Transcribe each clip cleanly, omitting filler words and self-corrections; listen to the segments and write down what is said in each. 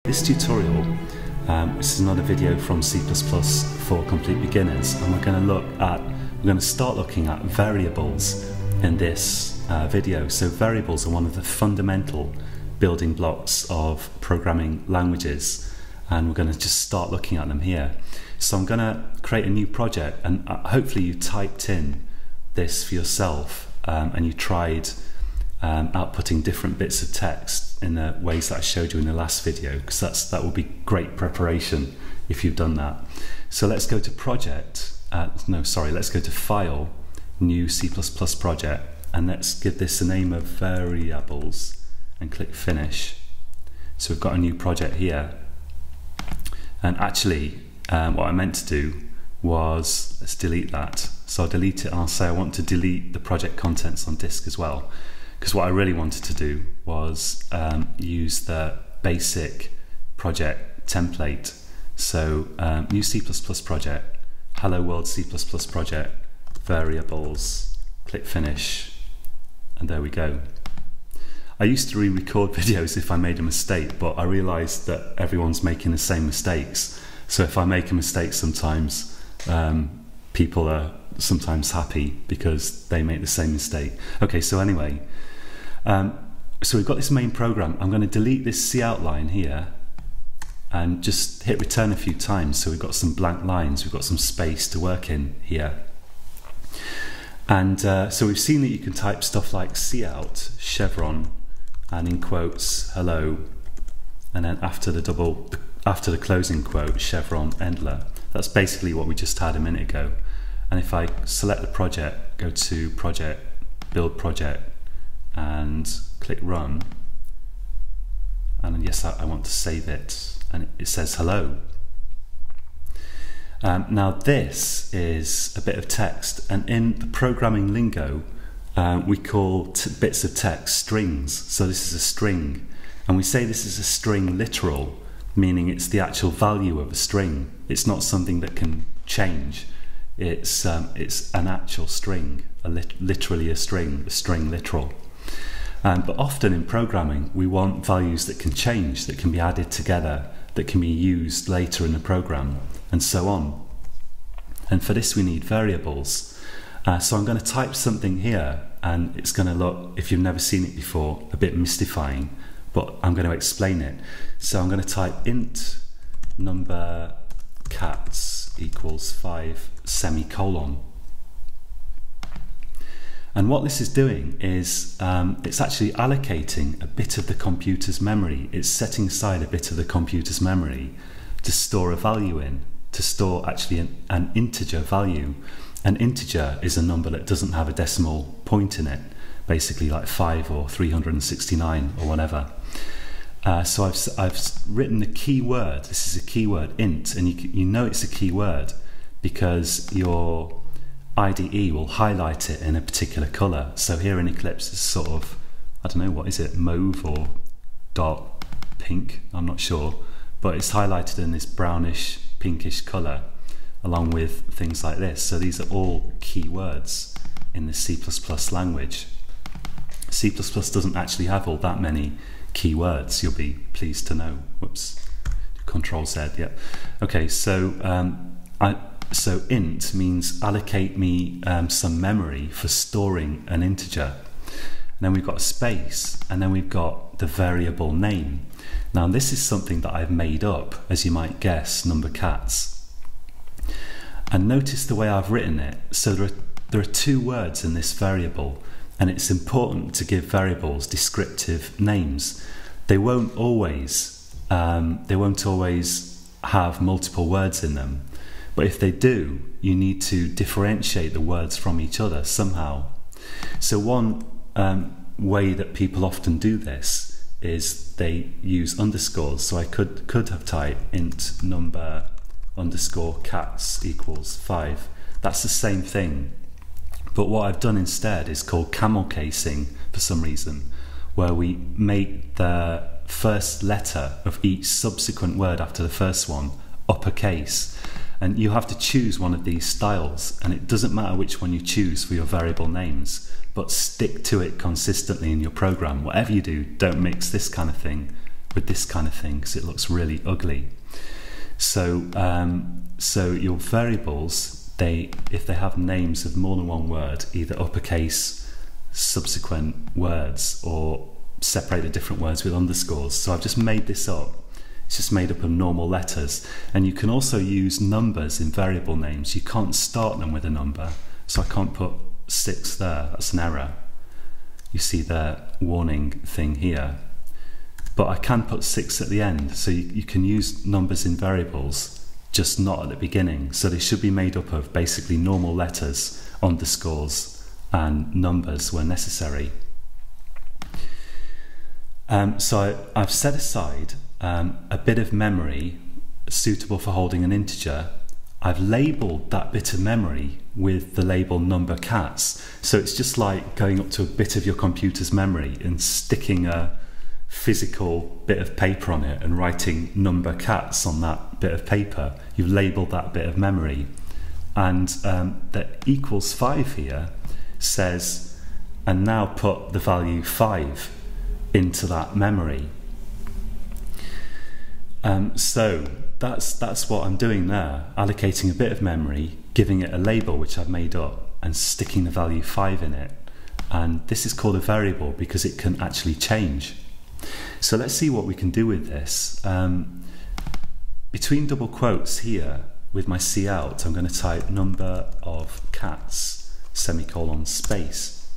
This tutorial, this is another video from C++ for complete beginners, and we're going to start looking at variables in this video. So variables are one of the fundamental building blocks of programming languages, and we're going to just start looking at them here. So I'm going to create a new project, and hopefully you typed in this for yourself and you tried outputting different bits of text in the ways that I showed you in the last video, because that will be great preparation if you've done that. So let's go to let's go to File, New C++ Project, and let's give this the name of Variables and click Finish. So we've got a new project here, and actually what I meant to do was, let's delete that. So I'll delete it and I'll say I want to delete the project contents on disk as well, because what I really wanted to do was use the basic project template. So new C++ project, hello world C++ project, variables, click Finish, and there we go. I used to re-record videos if I made a mistake, but I realized that everyone's making the same mistakes. So if I make a mistake sometimes, people are sometimes happy because they make the same mistake. Okay, so anyway, so we've got this main program. I'm going to delete this C outline here and just hit return a few times, so we've got some blank lines, we've got some space to work in here. And so we've seen that you can type stuff like cout, chevron, and in quotes, hello, and then after the closing quote, chevron, endler. That's basically what we just had a minute ago. And if I select the project, go to project, build project, and click run, and then yes, I want to save it, and it says hello. Now this is a bit of text, and in the programming lingo we call bits of text strings. So this is a string, and we say this is a string literal, meaning it's the actual value of a string. It's not something that can change. It's an actual string, literally a string literal. But often in programming we want values that can change, that can be added together, that can be used later in the program, and so on. And for this we need variables. So I'm going to type something here, and it's going to look, if you've never seen it before, a bit mystifying, but I'm going to explain it. So I'm going to type int number cats equals 5 semicolon. And what this is doing is it's actually allocating a bit of the computer's memory. It's setting aside a bit of the computer's memory to store a value in, to store actually an integer value. An integer is a number that doesn't have a decimal point in it, basically like 5 or 369 or whatever. So I've written the keyword. This is a keyword, int, and you know it's a keyword because your IDE will highlight it in a particular color. So here in Eclipse it's sort of, I don't know, what is it, mauve or dark pink, I'm not sure, but it's highlighted in this brownish pinkish color along with things like this. So these are all keywords in the C++ language. C++ doesn't actually have all that many keywords, you'll be pleased to know. Whoops, Control Z, yeah. Okay, so so int means allocate me some memory for storing an integer. And then we've got a space, and then we've got the variable name. Now this is something that I've made up, as you might guess, number cats. And notice the way I've written it. So there are two words in this variable, and it's important to give variables descriptive names. They won't always have multiple words in them, but if they do, you need to differentiate the words from each other somehow. So one way that people often do this is they use underscores. So I could have typed int number underscore cats equals 5. That's the same thing, but what I've done instead is called camel casing for some reason, where we make the first letter of each subsequent word after the first one uppercase. And you have to choose one of these styles, and it doesn't matter which one you choose for your variable names, but stick to it consistently in your program. Whatever you do, don't mix this kind of thing with this kind of thing because it looks really ugly. So so your variables, if they have names of more than one word, either uppercase, subsequent words, or separate the different words with underscores. So I've just made this up. It's just made up of normal letters. And you can also use numbers in variable names. You can't start them with a number. So I can't put 6 there. That's an error. You see the warning thing here. But I can put 6 at the end. So you can use numbers in variables, just not at the beginning. So they should be made up of basically normal letters, underscores, and numbers where necessary. So I've set aside a bit of memory suitable for holding an integer. I've labelled that bit of memory with the label number cats. So it's just like going up to a bit of your computer's memory and sticking a physical bit of paper on it and writing number cats on that bit of paper. You've labelled that bit of memory. And the equals 5 here says, and now put the value 5 into that memory. So that's what I'm doing there, allocating a bit of memory, giving it a label which I've made up, and sticking the value 5 in it. And this is called a variable because it can actually change. So let's see what we can do with this. Between double quotes here, with my cout, I'm going to type number of cats, semicolon, space.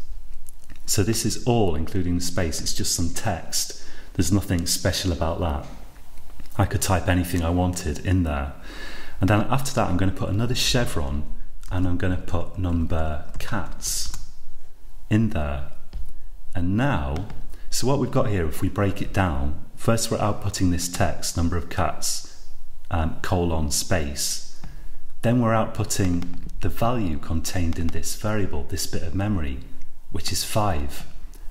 So this is all including the space, it's just some text. There's nothing special about that. I could type anything I wanted in there. And then after that I'm going to put another chevron and I'm going to put number cats in there. And now, so what we've got here, if we break it down, first we're outputting this text, number of cats, colon, space. Then we're outputting the value contained in this variable, this bit of memory, which is 5.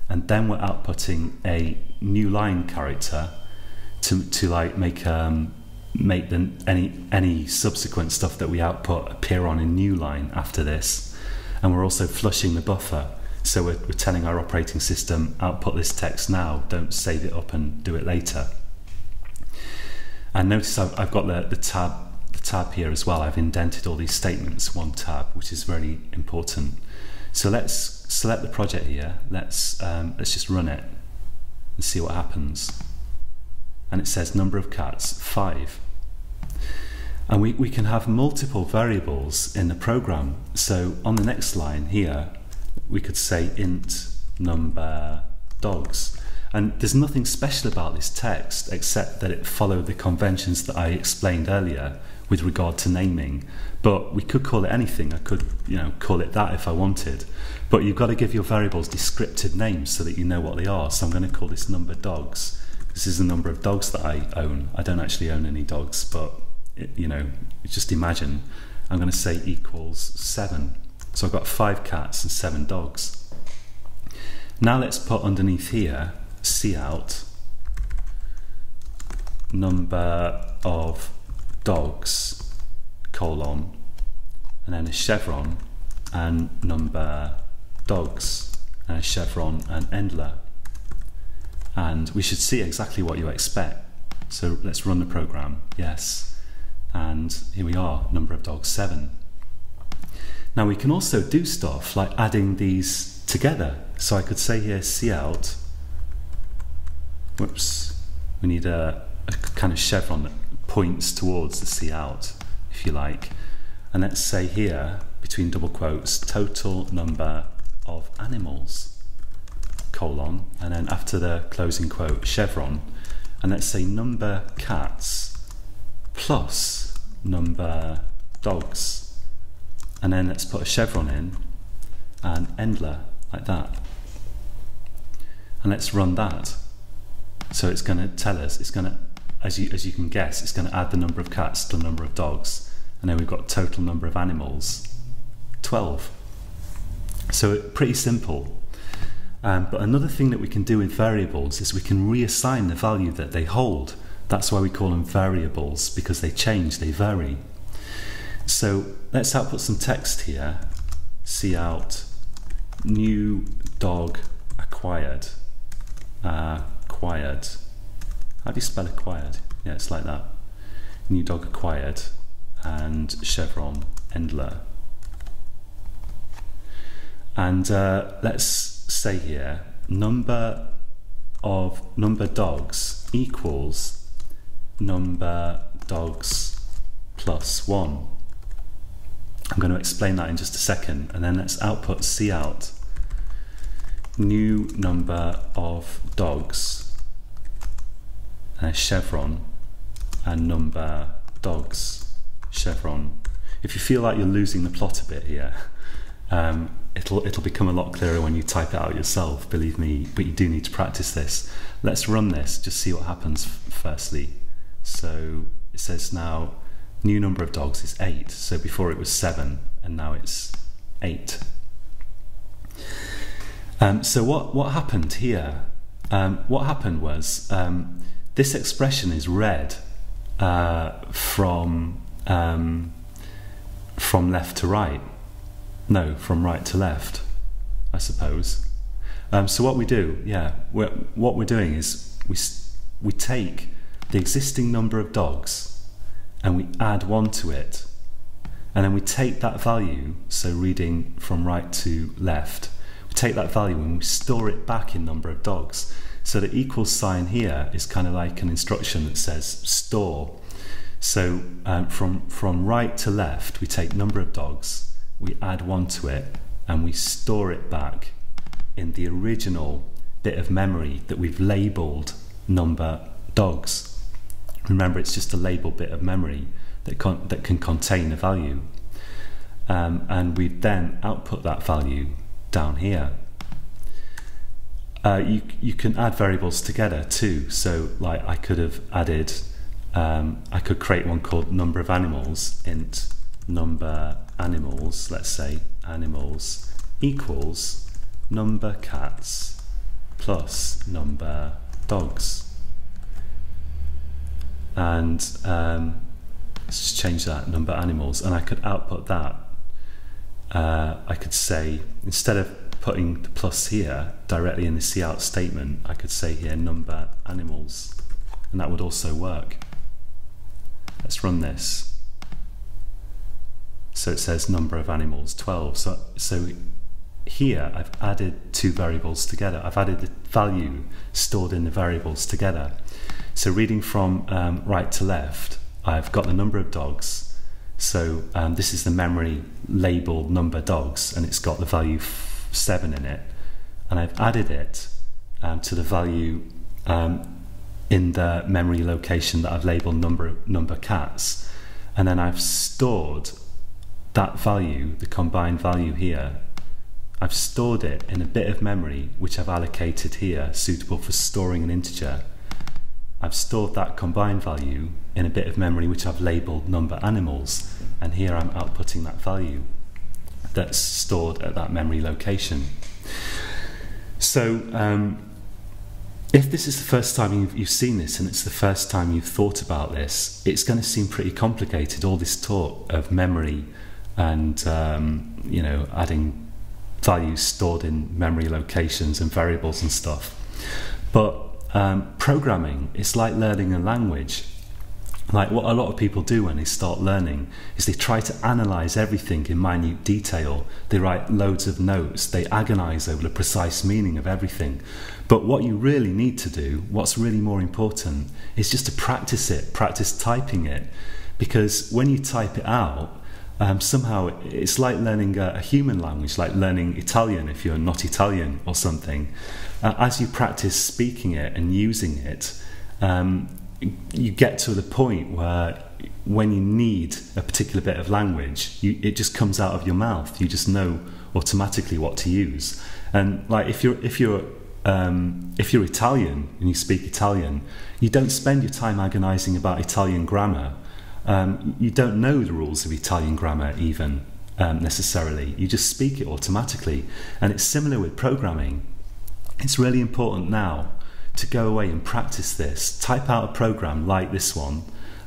And then we're outputting a new line character to like make any subsequent stuff that we output appear on a new line after this. And we're also flushing the buffer. So we're telling our operating system, output this text now, don't save it up and do it later. And notice I've got the tab here as well. I've indented all these statements, one tab, which is very important. So let's select the project here. Let's just run it and see what happens. And it says number of cats, 5. And we can have multiple variables in the program. So on the next line here, we could say int number dogs. And there's nothing special about this text except that it followed the conventions that I explained earlier with regard to naming. But we could call it anything. I could, call it that if I wanted. But you've got to give your variables descriptive names so that you know what they are. So I'm going to call this number dogs. This is the number of dogs that I own. I don't actually own any dogs, but just imagine. I'm going to say equals 7. So I've got 5 cats and 7 dogs. Now let's put underneath here, cout, number of dogs, colon, and then a chevron, and number dogs, and a chevron, and endler. And we should see exactly what you expect. So let's run the program, yes. And here we are, number of dogs, 7. Now we can also do stuff like adding these together. So I could say here cout, whoops, we need a kind of chevron that points towards the cout, if you like. And let's say here, between double quotes, total number of animals, colon, and then after the closing quote, chevron, and let's say number cats plus number dogs, and then let's put a chevron in and endler, like that. And let's run that. So it's going to tell us, it's going to, as you can guess, it's going to add the number of cats to the number of dogs, and then we've got total number of animals, 12. So pretty simple. But another thing that we can do with variables is we can reassign the value that they hold. That's why we call them variables, because they change, they vary. So let's output some text here. Cout new dog acquired. How do you spell acquired? Yeah, it's like that. New dog acquired and chevron endler. And let's say here number dogs equals number dogs plus 1. I'm going to explain that in just a second, and then let's output cout new number of dogs chevron and number dogs chevron. If you feel like you're losing the plot a bit here, it'll become a lot clearer when you type it out yourself, believe me, but you do need to practice this. Let's run this, just see what happens firstly. So it says now new number of dogs is 8, so before it was 7 and now it's 8. So what happened here? What happened was this expression is read from left to right. No, from right to left, I suppose. So what we do, what we're doing is we take the existing number of dogs and we add 1 to it, and then we take that value, so reading from right to left, we take that value and we store it back in number of dogs. So the equals sign here is kind of like an instruction that says store. So from right to left, we take number of dogs, we add 1 to it, and we store it back in the original bit of memory that we've labelled number dogs. Remember, it's just a label bit of memory that can contain a value. And we then output that value down here. You can add variables together too. So like I could have added, I could create one called number of animals, int number animals, let's say animals equals number cats plus number dogs. And let's just change that, number animals, and I could output that. I could say, instead of putting the plus here directly in the cout statement, I could say here number animals, and that would also work. Let's run this. So it says number of animals 12. So here I've added 2 variables together. I've added the value stored in the variables together. So reading from right to left, I've got the number of dogs. So this is the memory labeled number dogs, and it's got the value 7 in it. And I've added it to the value in the memory location that I've labeled number cats. And then I've stored that value, the combined value here, I've stored it in a bit of memory which I've allocated here, suitable for storing an integer. I've stored that combined value in a bit of memory which I've labelled number animals, and here I'm outputting that value that's stored at that memory location. So if this is the first time you've seen this, and it's the first time you've thought about this, it's going to seem pretty complicated, all this talk of memory and you know, adding values stored in memory locations and variables and stuff. But programming, it's like learning a language. Like what a lot of people do when they start learning is they try to analyze everything in minute detail. They write loads of notes, they agonize over the precise meaning of everything. But what you really need to do, what's really more important, is just to practice it, practice typing it. Because when you type it out, somehow it's like learning a human language, like learning Italian if you're not Italian or something. As you practice speaking it and using it, you get to the point where when you need a particular bit of language, it just comes out of your mouth. You just know automatically what to use. And like if you're Italian and you speak Italian, you don't spend your time agonizing about Italian grammar. You don't know the rules of Italian grammar even necessarily. You just speak it automatically. And it's similar with programming. It's really important now to go away and practice this. Type out a program like this one.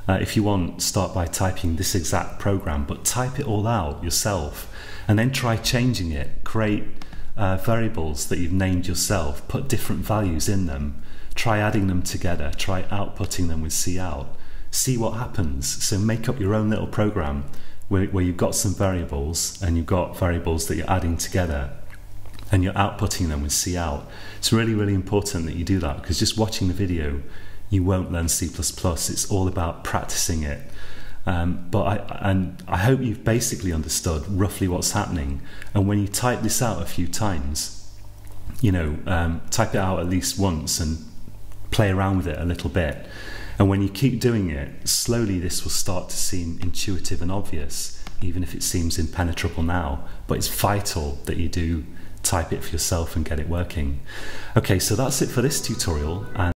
If you want, start by typing this exact program, but type it all out yourself and then try changing it. Create variables that you've named yourself, put different values in them. try adding them together, try outputting them with cout, see what happens. So make up your own little program where you've got some variables, and you've got variables that you're adding together, and you're outputting them with cout. It's really, really important that you do that, because just watching the video, you won't learn C++. It's all about practicing it. But I hope you've basically understood roughly what's happening. And when you type this out a few times, type it out at least once and play around with it a little bit. And when you keep doing it, slowly this will start to seem intuitive and obvious, even if it seems impenetrable now. But it's vital that you do type it for yourself and get it working. Okay, so that's it for this tutorial. And